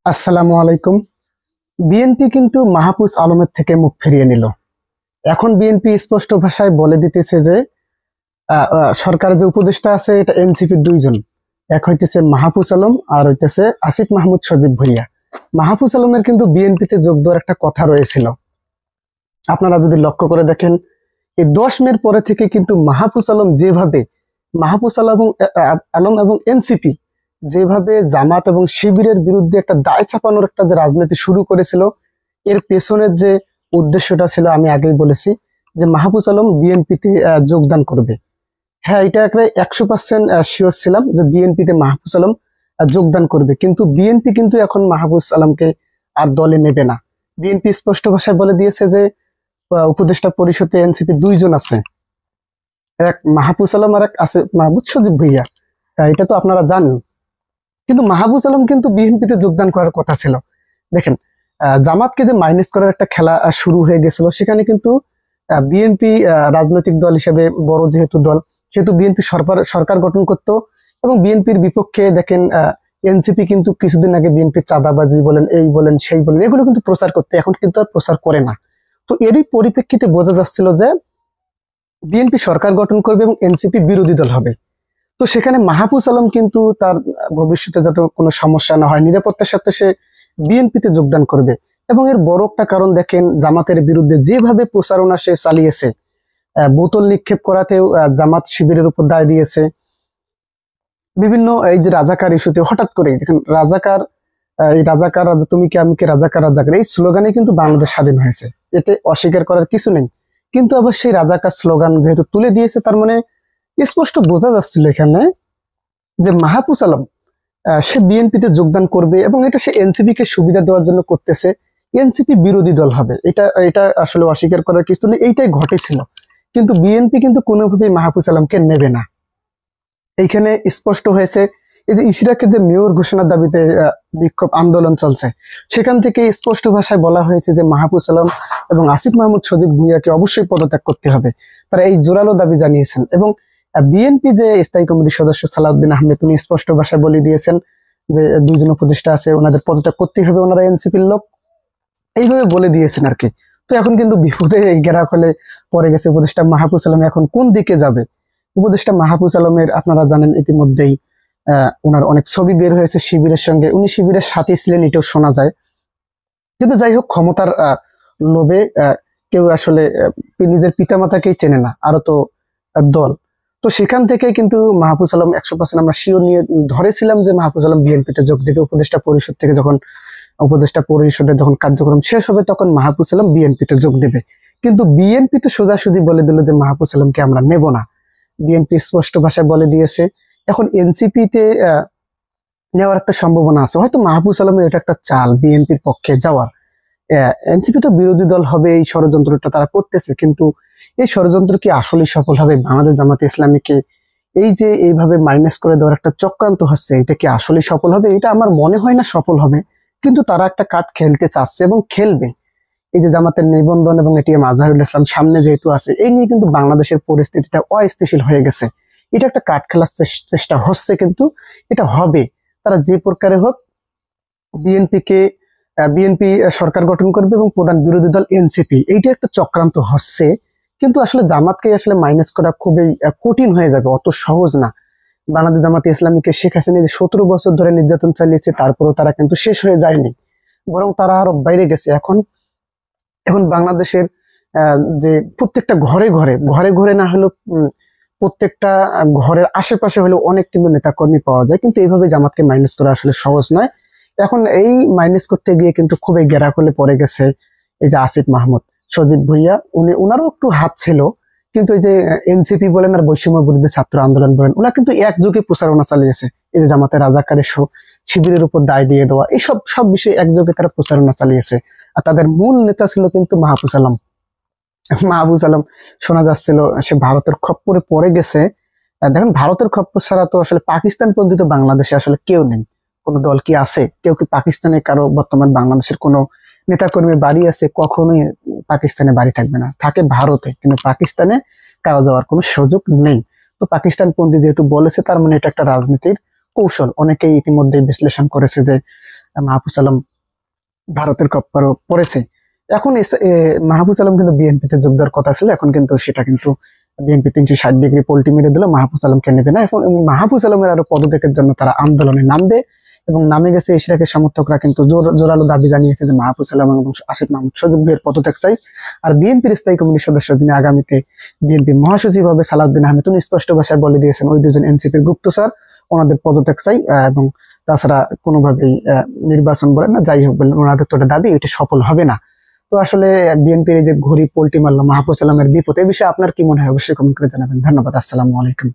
আসসালামু আলাইকুম। বিএনপি কিন্তু মাহফুজ আলমের থেকে মুখ ফিরিয়ে নিল। এখন বিএনপি স্পষ্ট ভাষায় বলে দিতেছে যে সরকারের যে উপদেষ্টা আছে এটা এনসিপির দুইজন, এক হইতেছে মাহফুজ আলম আর হইতেছে আসিফ মাহমুদ সজীব ভুইয়া। মাহফুজ আলমের কিন্তু বিএনপিতে যোগ দেওয়ার একটা কথা রয়েছিল। আপনারা যদি লক্ষ্য করে দেখেন, এই 10 মের পরে থেকে কিন্তু মাহফুজ আলম এবং এনসিপি যেভাবে জামাত এবং শিবিরের বিরুদ্ধে একটা দায় চাপানোর একটা যে রাজনীতি শুরু করেছিল, এর পেছনের যে উদ্দেশ্যটা ছিল আমি আগেই বলেছি যে মাহফুজ আলম বিএনপিতে যোগদান করবে। হ্যাঁ, এটা একটা 100% শিওর ছিলাম যে বিএনপিতে মাহফুজ আলম যোগদান করবে, কিন্তু বিএনপি কিন্তু এখন মাহফুজ আলমকে আর দলে নেবে না। বিএনপি স্পষ্ট ভাষায় বলে দিয়েছে যে উপদেষ্টা পরিষদে এনসিপি দুইজন আছে, এক মাহফুজ আলম আর এক আছে মাহমুদ সজীব ভুইয়া। এটা তো আপনারা জানেন। কিন্তু মাহফুজ আলম কিন্তু বিএনপিতে যোগদান করার কথা ছিল। দেখেন, জামাতকে যে মাইনাস করার একটা খেলা শুরু হয়ে গেছিল, সেখানে কিন্তু বিএনপি রাজনৈতিক দল হিসেবে বড় যেহেতু দল, সেহেতু বিএনপি সরকার গঠন করত এবং বিএনপির বিপক্ষে দেখেন এনসিপি কিন্তু কিছুদিন আগে বিএনপির চাঁদাবাজি বলেন, এই বলেন সেই বলেন, এগুলো কিন্তু প্রচার করতে, এখন কিন্তু আর প্রচার করে না। তো এরই পরিপ্রেক্ষিতে বোঝা যাচ্ছিল যে বিএনপি সরকার গঠন করবে এবং এনসিপি বিরোধী দল হবে। তো সেখানে মাহফুজ আলম কিন্তু তার ভবিষ্যতে যাতে কোনো সমস্যা না হয়, নিরাপত্তার সাথে সে বিএনপিতে যোগদান করবে। এবং এর বড় একটা কারণ দেখেন, জামাতের বিরুদ্ধে যেভাবে প্রচারণা সে চালিয়েছে, বোতল নিক্ষেপ করাতেও জামাত শিবিরের উপর দায় দিয়েছে। বিভিন্ন এই যে রাজাকার ইস্যুতে হঠাৎ করেই দেখেন এই রাজাকার রাজা তুমি কি আমি কি, রাজাকার রাজাকার, এই স্লোগানে কিন্তু বাংলাদেশ স্বাধীন হয়েছে, এতে অস্বীকার করার কিছু নেই। কিন্তু আবার সেই রাজাকার স্লোগান যেহেতু তুলে দিয়েছে, তার মানে স্পষ্ট বোঝা যাচ্ছিল এখানে যে মাহফুজ আলম সে বিএনপিতে যোগদান করবে এবং এটা সে এনসিপি কে সুবিধা দেওয়ার জন্য করতেছে। এনসিপি বিরোধী দল হবে, এটা এটা আসলে অস্বীকার করার কিছু নেই, এইটাই ঘটেছিল। কিন্তু বিএনপি কিন্তু কোনোভাবেই মাহফুজ আলমকে নেবে না। এইখানে স্পষ্ট হয়েছে। এই যে ইশরাকের যে মেয়র ঘোষণার দাবিতে বিক্ষোভ আন্দোলন চলছে, সেখান থেকে স্পষ্ট ভাষায় বলা হয়েছে যে মাহফুজ আলম এবং আসিফ মাহমুদ সজীব ভুঁইয়াকে অবশ্যই পদত্যাগ করতে হবে। তারা এই জোরালো দাবি জানিয়েছেন এবং বিএনপি যে স্থায়ী কমিটির সদস্য সালাউদ্দিন আহমেদ, উনি স্পষ্ট ভাষায় বলে দিয়েছেন যে দুইজন উপদেষ্টা আছে, ওনাদের পদত্যাগ করতেই হবে, ওনারা এনসিপির লোক, এইভাবে বলে দিয়েছেন আর কি। তো এখন কিন্তু বিপদে ঘেরা ফেলে পড়ে গেছে উপদেষ্টা মাহফুজ আলম, এখন কোন দিকে যাবে? উপদেষ্টা মাহফুজ আলমের আপনারা জানেন ইতিমধ্যেই ওনার অনেক ছবি বের হয়েছে শিবিরের সঙ্গে, উনি শিবিরের সাথে ছিলেন, এটাও শোনা যায়। কিন্তু যাই হোক, ক্ষমতার লোভে কেউ আসলে নিজের পিতামাতাকেই চেনে না, আরো তো দল। তো সেখান থেকে কিন্তু মাহফুজ আলম 100% আমরা শিওর নিয়ে ধরেছিলাম যে মাহফুজ আলম বিএনপিতে যোগ দেবে। উপদেষ্টা পরিষদ থেকে যখন উপদেষ্টা পরিষদের যখন কার্যক্রম শেষ হবে, তখন মাহফুজ আলম বিএনপিতে যোগ দেবে। কিন্তু বিএনপি তো সোজাসুজি বলে দিল যে মাহফুজ আলমকে আমরা নেব না। বিএনপি স্পষ্ট ভাষায় বলে দিয়েছে এখন এনসিপিতে নেওয়ার একটা সম্ভাবনা আছে। হয়তো মাহফুজ আলমের এটা একটা চাল বিএনপির পক্ষে যাওয়ার। এনসিপি তো বিরোধী দল হবে, এই ষড়যন্ত্রটা তারা করতেছে, কিন্তু এই ষড়যন্ত্র কি আসলে সফল হবে? বাংলাদেশ জামাতে ইসলামীকে এই যে এইভাবে মাইনাস করে দেওয়ার একটা চক্রান্ত হচ্ছে, এটা কি আসলে সফল হবে? এটা আমার মনে হয় না সফল হবে, কিন্তু তারা একটা কার্ড খেলতে চাচ্ছে এবং খেলবে। এই যে জামাতের নিবন্ধন এবং এটিএম আজহারুল ইসলাম সামনে যেহেতু আছে, এই নিয়ে কিন্তু বাংলাদেশের পরিস্থিতিটা অস্থিতিশীল হয়ে গেছে। এটা একটা কার্ড খেলার চেষ্টা হচ্ছে, কিন্তু এটা হবে। তারা যে প্রকারে হোক বিএনপি সরকার গঠন করবে এবং প্রধান বিরোধী দল এনসিপি, এইটা একটা চক্রান্ত হচ্ছে। কিন্তু আসলে জামাতকে আসলে মাইনাস করা খুবই কঠিন হয়ে যাবে, অত সহজ না। বাংলাদেশ জামাতে ইসলামীকে শেখ হাসিনা যে 17 বছর ধরে নির্যাতন চালিয়েছে, তারপরেও তারা কিন্তু শেষ হয়ে যায়নি, বরং তারা আরো বাইরে গেছে। এখন এখন বাংলাদেশের যে প্রত্যেকটা ঘরে ঘরে ঘরে ঘরে না হলেও প্রত্যেকটা ঘরের আশেপাশে হলেও অনেক কিন্তু নেতাকর্মী পাওয়া যায়, কিন্তু এইভাবে জামাতকে মাইনাস করা আসলে সহজ নয়। এখন এই মাইনাস করতে গিয়ে কিন্তু খুবই গেরাকলে পড়ে গেছে এই যে আসিফ মাহমুদ সজীব ভুইয়া, উনারও একটু হাত ছিল। কিন্তু এই যে এনসিপি বলেন আর বৈষম্য বিরোধী ছাত্র আন্দোলন বলেন, ওরা কিন্তু একযোগে প্রচারণা চালিয়েছে। এই যে জামাতের রাজাকারের শিবিরের উপর দায় দিয়ে দেওয়া, এইসব সব বিষয়ে একযোগে তারা প্রচারণা চালিয়েছে। আর তাদের মূল নেতা ছিল কিন্তু মাহফুজ আলম। শোনা যাচ্ছিল সে ভারতের খপ্পরে পড়ে গেছে। দেখেন, ভারতের খপ্পর ছাড়া তো আসলে পাকিস্তান পন্থী তো বাংলাদেশে আসলে কেউ নেই। কোন দল কি আছে? কেউ কি পাকিস্তানে কারো বর্তমান বাংলাদেশের কোন নেতাকর্মীর বাড়ি আছে? কখনোই পাকিস্তানে বাড়ি থাকবে না, থাকে ভারতে, কিন্তু পাকিস্তানে কারো যাওয়ার কোনো সুযোগ নেই। তো পাকিস্তান পন্থী যেহেতু বলেছে, তার মানে এটা একটা রাজনীতির কৌশল। অনেকেই ইতিমধ্যে বিশ্লেষণ করেছে যে মাহফুজ আলম ভারতের কপ্পারও পড়েছে। এখন মাহফুজ আলম কিন্তু বিএনপিতে যোগ দেওয়ার কথা ছিল, এখন কিন্তু সেটা কিন্তু বিএনপি 360 ডিগ্রি পল্টি মেরে দিল, মাহফুজ আলমকে নেবে না। এখন মাহফুজ আলমের আরো পদত্যাগের জন্য তারা আন্দোলনে নামবে এবং নামে গেছে। ইশরাকের সমর্থকরা কিন্তু জোরালো দাবি জানিয়েছে যে মাহফুজ আলম এবং আসিফ মাহমুদ সজীবের পদত্যাগ চাই। আর বিএনপির স্থায়ী কমিটির সদস্য যিনি আগামীতে বিএনপির মহাসচিব হবে সালাউদ্দিন আহমেদ, উনি স্পষ্ট ভাষায় বলে দিয়েছেন ওই দুজন এনসিপির গুপ্তচর, ওনাদের পদত্যাগ চাই। এবং তাছাড়া কোনোভাবেই নির্বাচন বলেন না যাই হোক বলেন, ওনাদের তো দাবি এটা সফল হবে না। তো আসলে বিএনপির যে ঘড়ি পোল্টি মারলো মাহফুজ আলমের বিপদ, এ বিষয়ে আপনার কি মনে হয় অবশ্যই কমেন্ট করে জানাবেন। ধন্যবাদ, আসসালামু আলাইকুম।